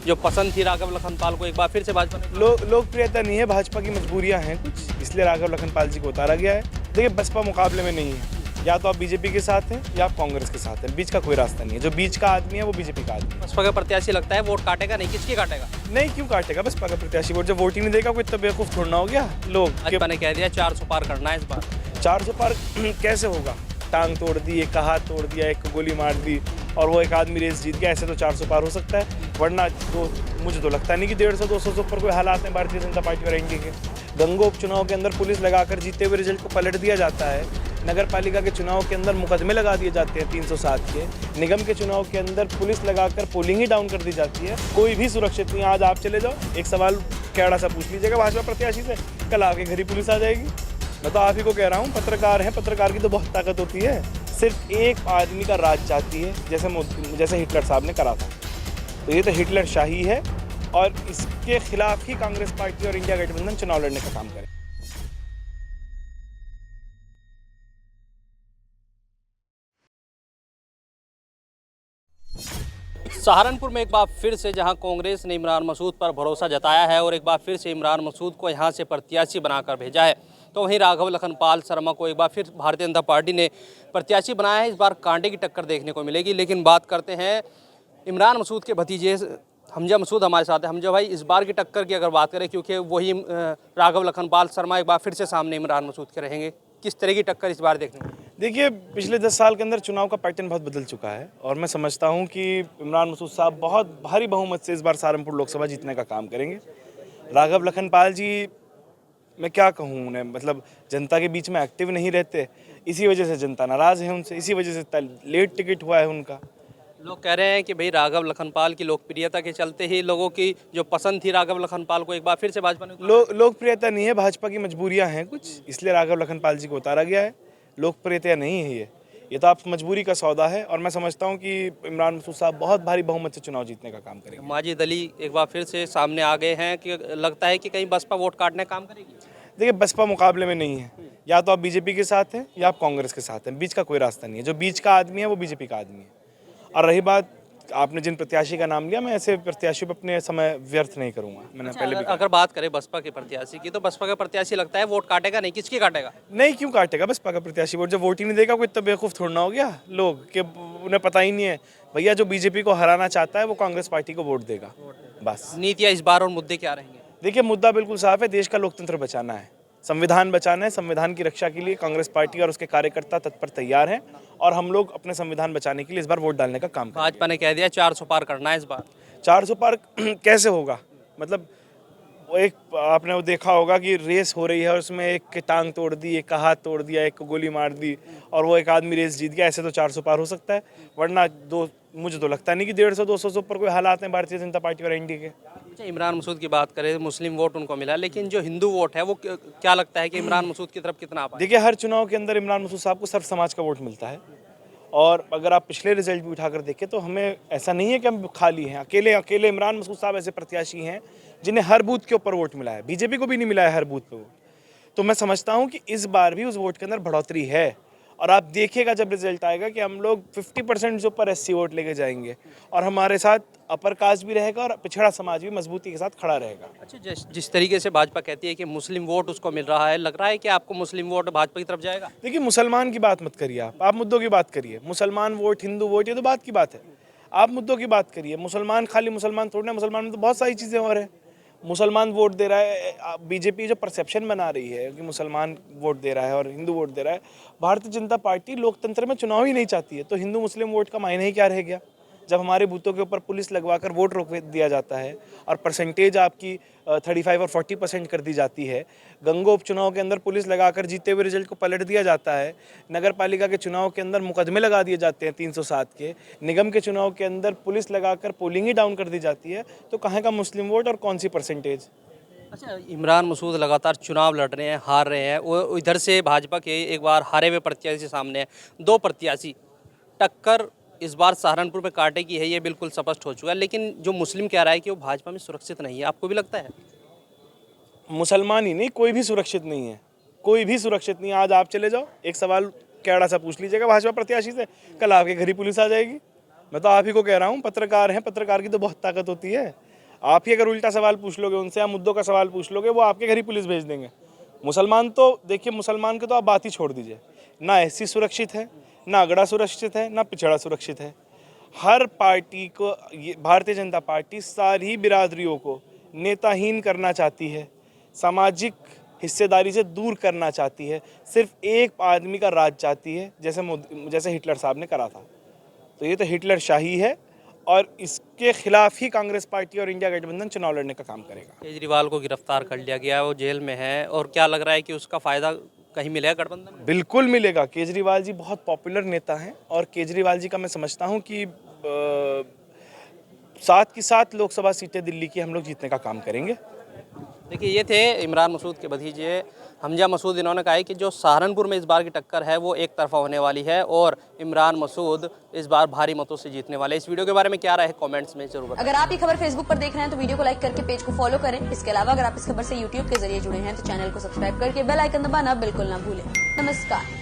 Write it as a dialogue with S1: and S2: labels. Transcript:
S1: जो पसंद थी राघव लखनपाल को, एक बार फिर से भाजपा ने
S2: लोकप्रियता नहीं है, भाजपा की मजबूरियां हैं कुछ, इसलिए राघव लखनपाल जी को उतारा गया है। देखिए बसपा मुकाबले में नहीं है, या तो आप बीजेपी के साथ हैं या आप कांग्रेस के साथ हैं, बीच का कोई रास्ता नहीं है। जो बीच का आदमी है वो बीजेपी का आदमी है।
S1: बसपा का प्रत्याशी लगता है वोट काटेगा नहीं, किसकी काटेगा?
S2: नहीं, क्यों काटेगा बसपा का प्रत्याशी वोट? जब वोट ही नहीं देगा कोई, तो बेवकूफ़ थोड़ा हो गया लोग।
S1: भाजपा ने कह दिया 400 पार करना है इस बार।
S2: 400 पार कैसे होगा? टांग तोड़ दी, एक हाथ तोड़ दिया, एक गोली मार दी और वो एक आदमी रेस जीत गया, ऐसे तो 400 पार हो सकता है? वरना तो मुझे तो लगता नहीं कि 150-200 से ऊपर कोई हालात हैं भारतीय जनता पार्टी और एनडीए के। गंगो उपचुनाव के अंदर पुलिस लगाकर जीते हुए रिजल्ट को पलट दिया जाता है। नगर पालिका के चुनाव के अंदर मुकदमे लगा दिए जाते हैं 307 के। निगम के चुनाव के अंदर पुलिस लगाकर पोलिंग ही डाउन कर दी जाती है। कोई भी सुरक्षित नहीं। आज आप चले जाओ, एक सवाल कैड़ा सा पूछ लीजिएगा भाजपा प्रत्याशी से, कल आपके घर ही पुलिस आ जाएगी। मैं तो आप ही को कह रहा हूँ, पत्रकार हैं, पत्रकार की तो बहुत ताकत होती है। सिर्फ एक आदमी का राज चाहती है, जैसे हिटलर साहब ने करा था। तो ये तो हिटलर शाही है और इसके खिलाफ ही कांग्रेस पार्टी और इंडिया गठबंधन चुनाव लड़ने का काम करे।
S1: सहारनपुर में एक बार फिर से जहां कांग्रेस ने इमरान मसूद पर भरोसा जताया है और एक बार फिर से इमरान मसूद को यहां से प्रत्याशी बनाकर भेजा है, तो वहीं राघव लखनपाल शर्मा को एक बार फिर भारतीय जनता पार्टी ने प्रत्याशी बनाया है। इस बार कांटे की टक्कर देखने को मिलेगी। लेकिन बात करते हैं इमरान मसूद के भतीजे हमजा मसूद हमारे साथ है। हमजा भाई, इस बार की टक्कर की अगर बात करें, क्योंकि वही राघव लखनपाल शर्मा एक बार फिर से सामने इमरान मसूद के रहेंगे, किस तरह की टक्कर इस बार देखने को?
S2: देखिए, पिछले 10 साल के अंदर चुनाव का पैटर्न बहुत बदल चुका है और मैं समझता हूं कि इमरान मसूद साहब बहुत भारी बहुमत से इस बार सहारनपुर लोकसभा जीतने का काम करेंगे। राघव लखनपाल जी, मैं क्या कहूँ उन्हें, मतलब जनता के बीच में एक्टिव नहीं रहते, इसी वजह से जनता नाराज़ है उनसे, इसी वजह से लेट टिकट हुआ है उनका।
S1: लोग कह रहे हैं कि भाई राघव लखनपाल की लोकप्रियता के चलते ही लोगों की जो पसंद थी राघव लखनपाल को, एक बार फिर से भाजपा ने
S2: लोकप्रियता नहीं है, भाजपा की मजबूरियां हैं कुछ, इसलिए राघव लखनपाल जी को उतारा गया है। लोकप्रियता नहीं है ये तो आप मजबूरी का सौदा है और मैं समझता हूं कि इमरान मसूद साहब बहुत भारी बहुमत से चुनाव जीतने का काम करेंगे।
S1: माजिद अली एक बार फिर से सामने आ गए हैं कि लगता है कि कहीं बसपा वोट काटने का काम करेगी।
S2: देखिए बसपा मुकाबले में नहीं है, या तो आप बीजेपी के साथ हैं या आप कांग्रेस के साथ हैं, बीच का कोई रास्ता नहीं है। जो बीच का आदमी है वो बीजेपी का आदमी है। और रही बात आपने जिन प्रत्याशी का नाम लिया, मैं ऐसे प्रत्याशी पर अपने समय व्यर्थ नहीं करूंगा। मैंने पहले भी
S1: अगर बात करें बसपा के प्रत्याशी की, तो बसपा का प्रत्याशी लगता है वोट काटेगा नहीं, किसकी काटेगा?
S2: नहीं, क्यों काटेगा बसपा का प्रत्याशी वोट? जब वोट ही नहीं देगा कोई, तो बेवकूफ़ थोड़ा हो गया लोग कि उन्हें पता ही नहीं है। भैया, जो बीजेपी को हराना चाहता है वो कांग्रेस पार्टी को वोट देगा बस।
S1: नीतियाँ इस बार और मुद्दे क्या रहेंगे?
S2: देखिए, मुद्दा बिल्कुल साफ है, देश का लोकतंत्र बचाना है, संविधान बचाना है। संविधान की रक्षा के लिए कांग्रेस पार्टी और उसके कार्यकर्ता तत्पर तैयार हैं और हम लोग अपने संविधान बचाने के लिए इस बार वोट डालने का काम करेंगे।
S1: भाजपा ने कह दिया 400 पार करना है इस बार।
S2: 400 पार कैसे होगा? मतलब वो एक आपने वो देखा होगा कि रेस हो रही है और उसमें एक की टांग तोड़ दी, एक का हाथ तोड़ दिया, एक को गोली मार दी और वो एक आदमी रेस जीत गया, ऐसे तो 400 पार हो सकता है? वरना मुझे तो लगता नहीं कि 150-200 से ऊपर कोई हालात हैं भारतीय जनता पार्टी और एनडीए के।
S1: अच्छा, इमरान मसूद की बात करें, मुस्लिम वोट उनको मिला, लेकिन जो हिंदू वोट है वो क्या लगता है कि इमरान मसूद की तरफ कितना आ पाए?
S2: देखिए, हर चुनाव के अंदर इमरान मसूद साहब को सर्व समाज का वोट मिलता है और अगर आप पिछले रिजल्ट भी उठाकर देखें तो हमें ऐसा नहीं है कि हम खाली हैं। अकेले इमरान मसूद साहब ऐसे प्रत्याशी हैं जिन्हें हर बूथ के ऊपर वोट मिला है, बीजेपी को भी नहीं मिला है हर बूथ पे वोट। तो मैं समझता हूं कि इस बार भी उस वोट के अंदर बढ़ोतरी है और आप देखिएगा जब रिजल्ट आएगा कि हम लोग 50% से ऊपर एससी वोट लेके जाएंगे और हमारे साथ अपर कास्ट भी रहेगा और पिछड़ा समाज भी मजबूती के साथ खड़ा रहेगा।
S1: अच्छा, जिस तरीके से भाजपा कहती है कि मुस्लिम वोट उसको मिल रहा है, लग रहा है कि आपको मुस्लिम वोट भाजपा की तरफ जाएगा?
S2: देखिए, मुसलमान की बात मत करिए, आप मुद्दों की बात करिए। मुसलमान वोट, हिंदू वोट, ये तो बात की बात है। आप मुद्दों की बात करिए। मुसलमान खाली मुसलमान थोड़ी ना, मुसलमान में तो बहुत सारी चीज़ें और हैं। मुसलमान वोट दे रहा है, बीजेपी जो परसेप्शन बना रही है कि मुसलमान वोट दे रहा है और हिंदू वोट दे रहा है, भारतीय जनता पार्टी लोकतंत्र में चुनाव ही नहीं चाहती है, तो हिंदू मुस्लिम वोट का मायने ही क्या रह गया? जब हमारे बूथों के ऊपर पुलिस लगवाकर वोट रोक दिया जाता है और परसेंटेज आपकी 35 और 40% कर दी जाती है। गंगो उपचुनाव के अंदर पुलिस लगाकर जीते हुए रिजल्ट को पलट दिया जाता है। नगर पालिका के चुनाव के अंदर मुकदमे लगा दिए जाते हैं 307 के। निगम के चुनाव के अंदर पुलिस लगाकर पोलिंग ही डाउन कर दी जाती है। तो कहाँ का मुस्लिम वोट और कौन सी परसेंटेज?
S1: अच्छा, इमरान मसूद लगातार चुनाव लड़ रहे हैं, हार रहे हैं, वो इधर से भाजपा के एक बार हारे हुए प्रत्याशी सामने है, दो प्रत्याशी, टक्कर इस बार सहारनपुर में कांटे की है, ये बिल्कुल स्पष्ट हो चुका है। लेकिन जो मुस्लिम कह रहा है कि वो भाजपा में सुरक्षित नहीं है, आपको भी लगता है?
S2: मुसलमान ही नहीं, कोई भी सुरक्षित नहीं है, कोई भी सुरक्षित नहीं है। आज आप चले जाओ, एक सवाल कैड़ा सा पूछ लीजिएगा भाजपा प्रत्याशी से, कल आपके घर ही पुलिस आ जाएगी। मैं तो आप ही को कह रहा हूँ, पत्रकार हैं, पत्रकार की तो बहुत ताकत होती है। आप ही अगर उल्टा सवाल पूछ लोगे उनसे या मुद्दों का सवाल पूछ लोगे, वो आपके घर ही पुलिस भेज देंगे। मुसलमान तो देखिए, मुसलमान के तो आप बात ही छोड़ दीजिए, ना एससी सुरक्षित है, ना अगड़ा सुरक्षित है, ना पिछड़ा सुरक्षित है। हर पार्टी को, भारतीय जनता पार्टी सारी बिरादरियों को नेताहीन करना चाहती है, सामाजिक हिस्सेदारी से दूर करना चाहती है, सिर्फ एक आदमी का राज चाहती है, जैसे हिटलर साहब ने करा था। तो ये तो हिटलर शाही है और इसके खिलाफ ही कांग्रेस पार्टी और इंडिया गठबंधन चुनाव लड़ने का काम करेगा।
S1: केजरीवाल को गिरफ्तार कर लिया गया है, वो जेल में है, और क्या लग रहा है कि उसका फायदा कहीं मिलेगा गठबंधन में?
S2: बिल्कुल मिलेगा। केजरीवाल जी बहुत पॉपुलर नेता हैं और केजरीवाल जी का मैं समझता हूं कि 7 की 7 लोकसभा सीटें दिल्ली की हम लोग जीतने का काम करेंगे।
S1: देखिए, ये थे इमरान मसूद के भतीजे हमजा मसूद। इन्होंने कहा है कि जो सहारनपुर में इस बार की टक्कर है वो एक तरफा होने वाली है और इमरान मसूद इस बार भारी मतों से जीतने वाले। इस वीडियो के बारे में क्या राय है कमेंट्स में जरूर बताएं।
S3: अगर आप ये खबर फेसबुक पर देख रहे हैं तो वीडियो को लाइक करके पेज को फॉलो करें। इसके अलावा अगर आप इस खबर से यूट्यूब के जरिए जुड़े हैं तो चैनल को सब्सक्राइब करके बेल आइकन दबाना बिल्कुल ना भूलें। नमस्कार।